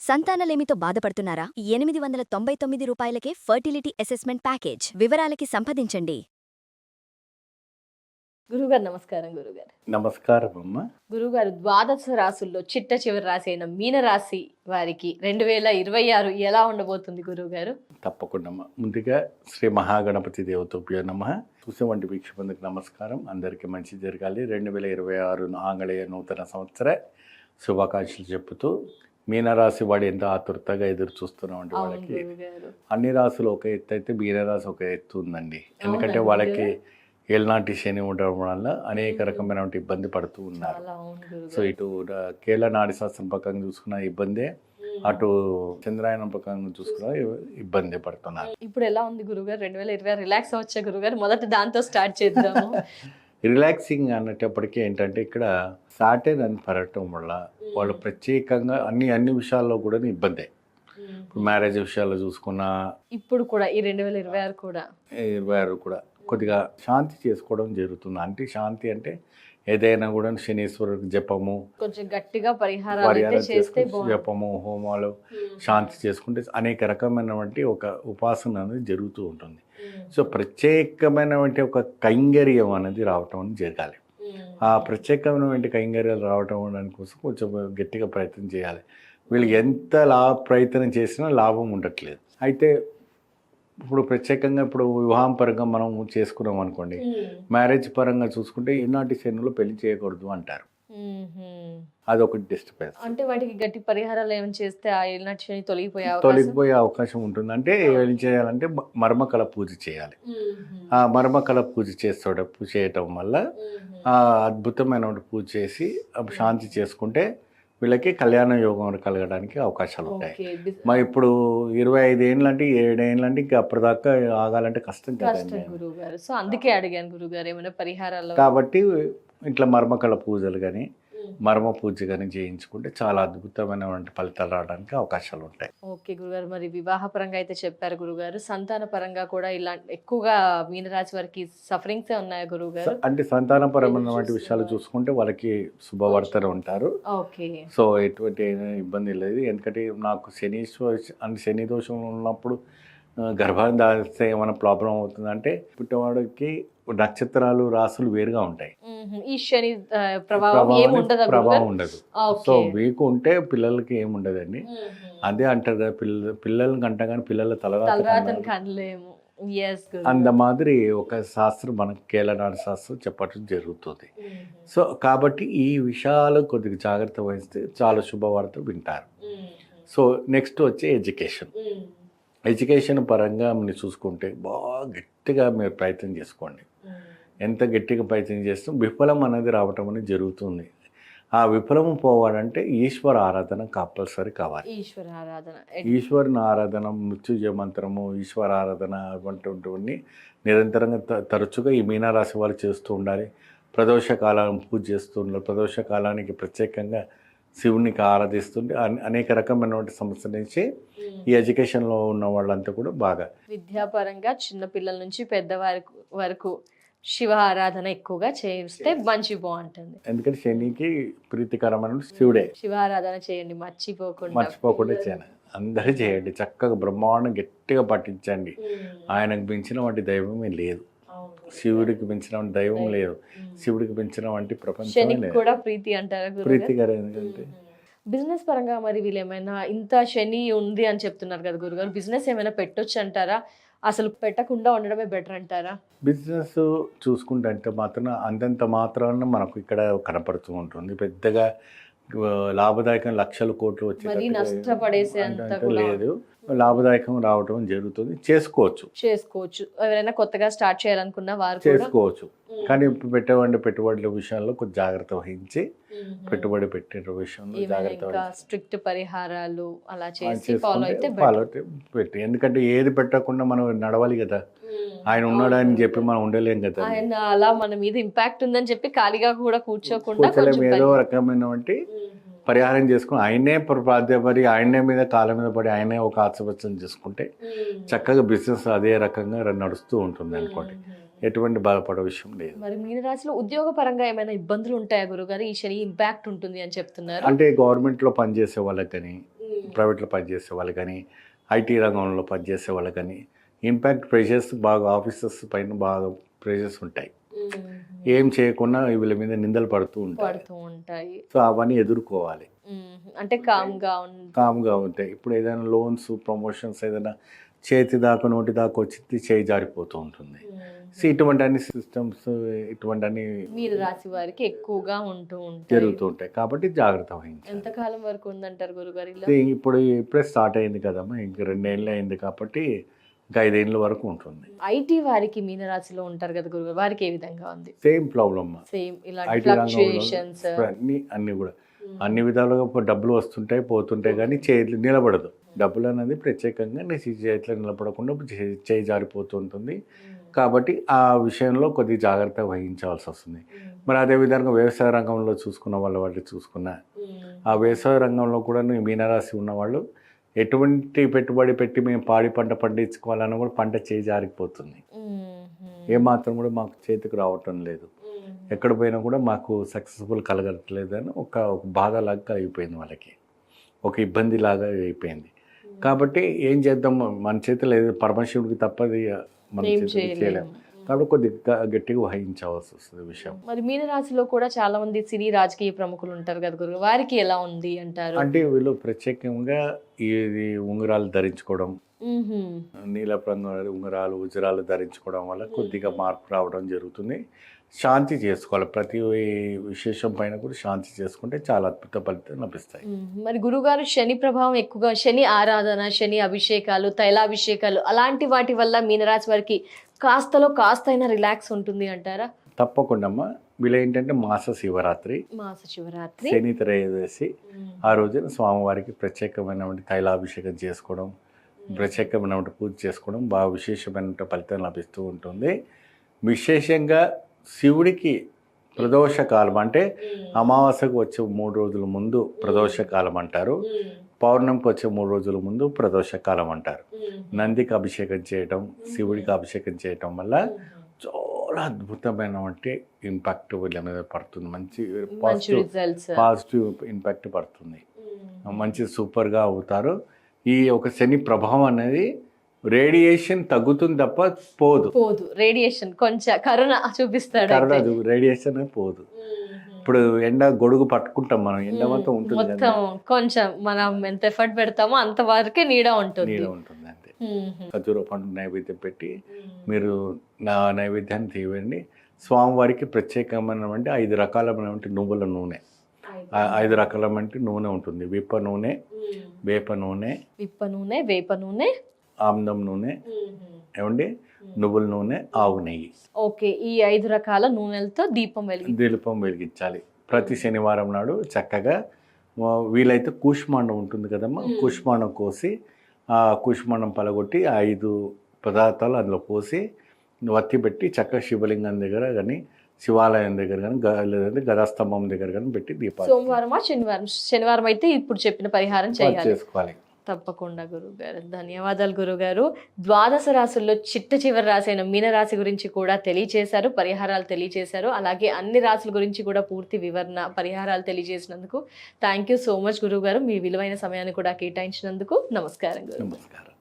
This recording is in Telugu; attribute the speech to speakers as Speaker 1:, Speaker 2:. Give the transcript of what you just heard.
Speaker 1: సంతానలేమితో బాధపడుతున్నారా? 899 రూపాయలకే ఫర్టిలిటీ అసెస్మెంట్ ప్యాకేజ్. వివరాలకి సంప్రదించండి.
Speaker 2: గురుగారు నమస్కారం. గురుగారు
Speaker 3: నమస్కారం అమ్మ.
Speaker 2: గురుగారు, ద్వాదశ రాశుల్లో చిట్ట చివరి రాశి అయిన మీనరాశి వారికి 2026 ఎలా ఉండబోతుంది గురుగారు?
Speaker 3: తప్పకుండా అమ్మ. ముందుగా శ్రీ మహాగణపతి దేవతోభ్యో నమః. చూసేవంటి వీక్షకులకు నమస్కారం. అందరికీ మంచి జరగాలి. 2026 ఆంగ్లేయ నూతన సంవత్సర శుభాకాంక్షలు చెప్పుతూ మీనరాశి వాడు ఎంత ఆతృతగా ఎదురు చూస్తున్నామండి. వాళ్ళకి
Speaker 2: గురుగారు
Speaker 3: అన్ని రాశులు ఒక ఎత్తు అయితే మీనరాశి ఒక ఎత్తు ఉందండి. ఎందుకంటే వాళ్ళకి ఏళ్ళనాటి శని ఉండడం వల్ల అనేక రకమైనటువంటి ఇబ్బంది పడుతూ ఉన్నారు.
Speaker 2: చాలా అవును
Speaker 3: సో
Speaker 2: గురుగారు.
Speaker 3: ఇటు కేరళ నాడి శాస్త్రం ప్రకారం చూసుకున్న ఇబ్బందే, అటు చంద్రాయనం ప్రకారం చూసుకున్న ఇబ్బంది పడుతున్నారు.
Speaker 2: ఇప్పుడు ఎలా ఉంది గురుగారు? 2026 రిలాక్స్ అవ్వచ్చా గురుగారు? మొదట దాంతో స్టార్ట్ చేద్దాము.
Speaker 3: రిలాక్సింగ్ అనేటప్పటికీ ఏంటంటే ఇక్కడ సాటర్న్ అని పడటం వల్ల వాళ్ళు ప్రత్యేకంగా అన్ని విషయాల్లో కూడా ఇబ్బందే. ఇప్పుడు మ్యారేజ్ విషయాల్లో చూసుకున్నా
Speaker 2: ఇప్పుడు కూడా ఈ 2026 కూడా
Speaker 3: 26 కూడా కొద్దిగా శాంతి చేసుకోవడం జరుగుతుంది. అంటే శాంతి అంటే ఏదైనా కూడా శనీశ్వరుడికి జపము,
Speaker 2: కొంచెం గట్టిగా పరిహారాలు అయితే
Speaker 3: పరిహారం
Speaker 2: చేస్తే
Speaker 3: చేసుకుంటే
Speaker 2: బాగుంటుంది.
Speaker 3: జపము, హోమాలు, శాంతి చేసుకుంటే అనేక రకమైనటువంటి ఒక ఉపాసన అనేది జరుగుతూ ఉంటుంది. సో ప్రత్యేకమైనటువంటి ఒక కైంగర్యం అనేది రావటం అనేది జరగాలి. ఆ ప్రత్యేకమైనటువంటి కైంగర్యాలు రావటం దానికోసం కొంచెం గట్టిగా ప్రయత్నం చేయాలి. వీళ్ళు ఎంత ప్రయత్నం చేసినా లాభం ఉండట్లేదు. అయితే ఇప్పుడు ప్రత్యేకంగా ఇప్పుడు వివాహం పరంగా మనం చేసుకున్నాం అనుకోండి, మ్యారేజ్ పరంగా చూసుకుంటే ఈనాటి శనులు పెళ్లి చేయకూడదు అంటారు. అదొకటి డిస్టర్బెన్స్.
Speaker 2: అంటే వాటికి గట్టి పరిహారాలు ఏమైనా చేస్తే ఆ ఏలినాటి శని తొలగిపోయే అవకాశం
Speaker 3: తొలగిపోయే అవకాశం ఉంటుంది. అంటే ఏం చేయాలంటే మర్మకళ పూజ చేయాలి. ఆ మర్మకళ పూజ చేయటం వల్ల ఆ అద్భుతమైన పూజ చేసి శాంతి చేసుకుంటే వీళ్ళకి కళ్యాణ యోగం కలగడానికి అవకాశాలు ఉంటాయి. మరి ఇప్పుడు 25 ఏళ్ళు అంటే 7 ఏళ్ళు అంటే ఇంకా అప్పటిదాకా ఆగాలంటే కష్టం కదండి.
Speaker 2: గురుగారు, సో అందుకే అడిగాను గురుగారు ఏమైనా పరిహారాలు.
Speaker 3: కాబట్టి ఇట్లా మర్మకళ పూజలు కానీ మర్మ పూజ కానీ చేయించుకుంటే చాలా అద్భుతమైనటువంటి ఫలితాలు రావడానికి అవకాశాలు ఉంటాయి.
Speaker 2: ఓకే గురుగారు, మరి వివాహ పరంగా అయితే చెప్పారు గురుగారు, సంతాన పరంగా కూడా ఇలా ఎక్కువగా మీనరాశి వారికి సఫరింగ్స్ ఉన్నాయా గురుగారు?
Speaker 3: అంటే సంతానపరమైనటువంటి విషయాలు చూసుకుంటే వాళ్ళకి శుభవార్తలు ఉంటారు.
Speaker 2: ఓకే.
Speaker 3: సో ఎటువంటి ఇబ్బంది లేదు. ఎందుకంటే నాకు శని దోషం ఉన్నప్పుడు గర్భాన్ని దాస్తే ఏమైనా ప్రాబ్లం అవుతుందంటే పుట్టేవాడికి నక్షత్రాలు రాసులు వేరుగా ఉంటాయి.
Speaker 2: ఈ శని ప్రభావం
Speaker 3: ఉండదు. సో వీక్ ఉంటే పిల్లలకి ఏముండదండి. అదే అంటారు కదా, పిల్లలకి అంట కానీ పిల్లల
Speaker 2: తలరాతను కనలేము.
Speaker 3: అంత మాదిరి ఒక శాస్త్రం మనకి కేరళనాడు శాస్త్రం చెప్పడం జరుగుతుంది. సో కాబట్టి ఈ విషయాలు కొద్దిగా జాగ్రత్త వహిస్తే చాలా శుభవార్తలు వింటారు. సో నెక్స్ట్ వచ్చి ఎడ్యుకేషన్ పరంగా మీరు చూసుకుంటే బాగా గట్టిగా మీరు ప్రయత్నం చేసుకోండి. ఎంత గట్టిగా ప్రయత్నం చేస్తే విఫలం అనేది రావటం అనేది జరుగుతుంది. ఆ విఫలం పోవాలంటే ఈశ్వర ఆరాధన కంపల్సరీ కావాలి. ఈశ్వరుని ఆరాధన, మృత్యుజయ మంత్రము, ఈశ్వర ఆరాధన అటువంటివన్నీ నిరంతరంగా తరచుగా ఈ మీనరాశి వాళ్ళు చేస్తూ ఉండాలి. ప్రదోష కాలం పూజ చేస్తూ ఉండాలి. ప్రదోష కాలానికి ప్రత్యేకంగా శివునికి ఆరాధిస్తుంటే అనేక రకమైనటువంటి సమస్యల నుంచి ఈ ఎడ్యుకేషన్లో ఉన్న వాళ్ళంతా కూడా బాగా
Speaker 2: విద్యాపరంగా చిన్నపిల్లల నుంచి పెద్దవారి వరకు శివ ఆరాధన ఎక్కువగా చేస్తే మంచి బాగుంటుంది.
Speaker 3: ఎందుకంటే శనికి ప్రీతికరమైన శివుడే.
Speaker 2: శివ ఆరాధన చేయండి,
Speaker 3: మర్చిపోకుండా చేయండి. అందరూ చేయండి. చక్కగా బ్రహ్మాండం గట్టిగా పట్టించండి. ఆయనకు మించిన వంటి దైవమే లేదు. శివుడికి మించిన దైవం లేదు. శివుడికి మించిన వంటి ప్రపంచం
Speaker 2: కూడా ప్రీతి అంటారు.
Speaker 3: ప్రీతికరం. ఎందుకంటే
Speaker 2: బిజినెస్ పరంగా మరి వీళ్ళు ఏమైనా ఇంత శని ఉంది అని చెప్తున్నారు కదా గురుగారు, బిజినెస్ ఏమైనా పెట్టొచ్చు అంటారా? అసలు పెట్టకుండా ఉండడమే బెటర్ అంటారా?
Speaker 3: బిజినెస్ చూసుకుంటే అంటే మాత్రం అంతంత మాత్రాన మనకు ఇక్కడ కనపడుతూ ఉంటుంది. పెద్దగా లాభదాయకం లక్షల కోట్లు వచ్చి
Speaker 2: నష్టపడేసే అంత
Speaker 3: లేదు. లాభదాయకం రావటం జరుగుతుంది. చేసుకోవచ్చు.
Speaker 2: ఎవరైనా కొత్తగా స్టార్ట్ చేయాలనుకున్న వారు
Speaker 3: చేసుకోవచ్చు. కానీ పెట్టుబడుల విషయంలో కొంచెం జాగ్రత్త వహించి పెట్టుబడి పెట్టే విషయంలో జాగ్రత్త
Speaker 2: స్ట్రిక్ట్ పరిహారాలు అలా చేసి ఫాలో
Speaker 3: పెట్టి. ఎందుకంటే ఏది పెట్టకుండా మనం నడవాలి కదా. ఆయన ఉన్నాడని చెప్పి మనం ఉండలేం కదా.
Speaker 2: ఆయన అలా మన మీద ఇంపాక్ట్ ఉందని చెప్పి ఖాళీగా కూడా కూర్చోకుండా
Speaker 3: ఏదో రకమైనటువంటి పరిహారం చేసుకుని ఆయనే ప్రాధాన్యపడి ఆయనే మీద కాళ్ళ మీద పడి ఆయనే ఒక ఆత్మవచ్చం చేసుకుంటే చక్కగా బిజినెస్ అదే రకంగా నడుస్తూ ఉంటుంది అనుకోండి. ఎటువంటి బాధపడే విషయం లేదు.
Speaker 2: మరి మీనరాశిలో ఉద్యోగ పరంగా ఏమైనా ఇబ్బందులు ఉంటాయా గురుగారు? ఈ శని ఇంపాక్ట్ ఉంటుంది అని చెప్తున్నారు.
Speaker 3: అంటే గవర్నమెంట్లో పనిచేసే వాళ్ళకి కానీ ప్రైవేట్లో పనిచేసే వాళ్ళు కానీ ఐటీ రంగంలో పనిచేసే వాళ్ళు కానీ ఇంపాక్ట్ ప్రెషర్స్ బాగా ఆఫీసర్స్ పైన బాగా ప్రెషర్స్ ఉంటాయి. ఏం చేయకుండా వీళ్ళ మీద నిందలు పడుతూ
Speaker 2: ఉంటాయి.
Speaker 3: సో అవన్నీ ఎదుర్కోవాలి.
Speaker 2: అంటే
Speaker 3: కామ్గా ఉంటాయి. ఇప్పుడు ఏదైనా లోన్స్ ప్రమోషన్స్ ఏదైనా చేతి దాకా నోటి దాకా వచ్చి చేయి జారిపోతూ ఉంటుంది. సో ఇటువంటి అన్ని సిస్టమ్స్ ఇటువంటి అన్ని
Speaker 2: మీరు రాశి వారికి ఎక్కువగా
Speaker 3: జరుగుతూ ఉంటాయి. కాబట్టి జాగ్రత్త వహించాలి.
Speaker 2: ఎంతకాలం వరకు ఉందంటారు గురుగారు?
Speaker 3: ఇప్పుడే స్టార్ట్ అయింది కదమ్మా, ఇంక 2 ఏళ్ళు అయింది కాబట్టి ఇంకా 5 ఏళ్ళ వరకు ఉంటుంది.
Speaker 2: ఐటీ వారికి మీనరాశిలో ఉంటారు కదా గురుగారు, వారికి ఏ విధంగా ఉంది?
Speaker 3: Same problem.
Speaker 2: సేమ్ ఇలా
Speaker 3: ఐటీ రంగంలో అన్ని కూడా అన్ని విధాలుగా డబ్బులు వస్తుంటాయి పోతుంటాయి కానీ చేతులు నిలబడదు. డబ్బులు అనేది ప్రత్యేకంగా చేతిలో నిలబడకుండా చేయి జారిపోతూ ఉంటుంది. కాబట్టి ఆ విషయంలో కొద్దిగా జాగ్రత్త వహించాల్సి వస్తుంది. మరి అదేవిధంగా వ్యవసాయ రంగంలో చూసుకున్న వాళ్ళు చూసుకున్న ఆ వ్యవసాయ రంగంలో కూడా మీనరాశి ఉన్నవాళ్ళు ఎటువంటి పెట్టుబడి పెట్టి మేము పాడి పంట పండించుకోవాలన్నా కూడా పంట చేయి జారిపోతుంది. ఏమాత్రం కూడా మాకు చేతికి రావటం లేదు, ఎక్కడ పోయినా కూడా మాకు సక్సెస్ఫుల్ కలగట్లేదు అని ఒక బాధలాగా కలిగిపోయింది, వాళ్ళకి ఒక ఇబ్బంది లాగా అయిపోయింది. కాబట్టి ఏం చేద్దాం, మన చేతిలో లేదు, పరమశివుడికి తప్పది మన చేతిలో చేయలేము. కాబట్టి కొద్దిగా గట్టిగా వహించవలసి వస్తుంది విషయం.
Speaker 2: మరి మీనరాశిలో కూడా చాలా మంది సినీ రాజకీయ ప్రముఖులు ఉంటారు కదా గురువు, వారికి ఎలా ఉంది అంటారు?
Speaker 3: అంటే వీళ్ళు ప్రత్యేకంగా ఇది ఉంగరాలు ధరించుకోవడం, నీలపు రంగు ఉంగరాలు ఉజరాలు ధరించుకోవడం వల్ల కొద్దిగా మార్పు రావడం జరుగుతుంది. శాంతి చేసుకోవాలి, ప్రతి విశేషం పైన కూడా శాంతి చేసుకుంటే చాలా అద్భుత ఫలితాలు లభిస్తాయి.
Speaker 2: మరి గురుగారు శని ప్రభావం ఎక్కువగా, శని ఆరాధన, శని అభిషేకాలు, తైలాభిషేకాలు అలాంటి వాటి వల్ల మీనరాశి వారికి కాస్తైనా రిలాక్స్ ఉంటుంది అంటారా?
Speaker 3: తప్పకుండా అమ్మా. వీళ్ళు ఏంటంటే మాస శివరాత్రి శని త్రయోదశి ఆ రోజున స్వామివారికి ప్రత్యేకమైన తైలాభిషేకం చేసుకోవడం, ప్రత్యేకమైన పూజ చేసుకోవడం బాగా విశేషమైన ఫలితం లభిస్తూ ఉంటుంది. విశేషంగా శివుడికి ప్రదోష కాలం అంటే అమావాస్యకు వచ్చే 3 రోజుల ముందు ప్రదోష కాలం అంటారు, పౌర్ణమికి వచ్చే 3 రోజుల ముందు ప్రదోష కాలం అంటారు. నందికి అభిషేకం చేయటం, శివుడికి అభిషేకం చేయటం వల్ల చాలా అద్భుతమైన ఇంపాక్ట్ వీళ్ళ మీద పడుతుంది. మంచి పాజిటివ్ ఇంపాక్ట్ పడుతుంది, మంచి సూపర్గా అవుతారు. ఈ ఒక శని ప్రభావం అనేది రేడియేషన్ తగ్గుతుంది తప్ప పోదు.
Speaker 2: రేడియేషన్ కొంచెం కరుణ చూపిస్తాడు,
Speaker 3: రేడియేషన్ పోదు. ఇప్పుడు ఎండ గొడుగు పట్టుకుంటాం మనం, ఎండ మొత్తం ఉంటుంది,
Speaker 2: కొంచెం మనం ఎంత ఎఫర్ట్ పెడతామో అంత వరకే నీడ ఉంటుంది
Speaker 3: అంతే. ఖర్జూర పండు నైవేద్యం పెట్టి మీరు నా నైవేద్యాన్ని తీయండి. స్వామివారికి ప్రత్యేకమైన 5 రకాలైన నువ్వుల నూనె, 5 రకాలమైన నూనె ఉంటుంది. వేప నూనె,
Speaker 2: వేప నూనె,
Speaker 3: ఆమ్లం నూనె, ఏమండి నువ్వుల నూనె, ఆవు నెయ్యి.
Speaker 2: ఓకే, ఈ 5 రకాల నూనెలతో దీపం
Speaker 3: వెలిగించాలి. ప్రతి శనివారం నాడు చక్కగా వీలైతే కూష్మాండం ఉంటుంది కదమ్మా, కూష్మాండం కోసి ఆ కూష్మాండం పలగొట్టి 5 పదార్థాలు అందులో పోసి వత్తి పెట్టి చక్కగా శివలింగం దగ్గర కానీ శివాలయం దగ్గర కానీ లేదంటే గదాస్తంభం దగ్గర కానీ పెట్టి దీపాలు.
Speaker 2: సోమవారమా శనివారం అయితే ఇప్పుడు చెప్పిన పరిహారం
Speaker 3: చేసుకోవాలి.
Speaker 2: తప్పకుండా గురువుగారు, ధన్యవాదాలు గురుగారు. ద్వాదశ రాశుల్లో చివరి రాశి అయిన మీనరాశి గురించి కూడా తెలియచేశారు, పరిహారాలు తెలియచేశారు. అలాగే అన్ని రాశుల గురించి కూడా పూర్తి వివరణ, పరిహారాలు తెలియజేసినందుకు థ్యాంక్ యూ సో మచ్ గురువుగారు. మీ విలువైన సమయాన్ని కూడా కేటాయించినందుకు నమస్కారం.
Speaker 3: నమస్కారం.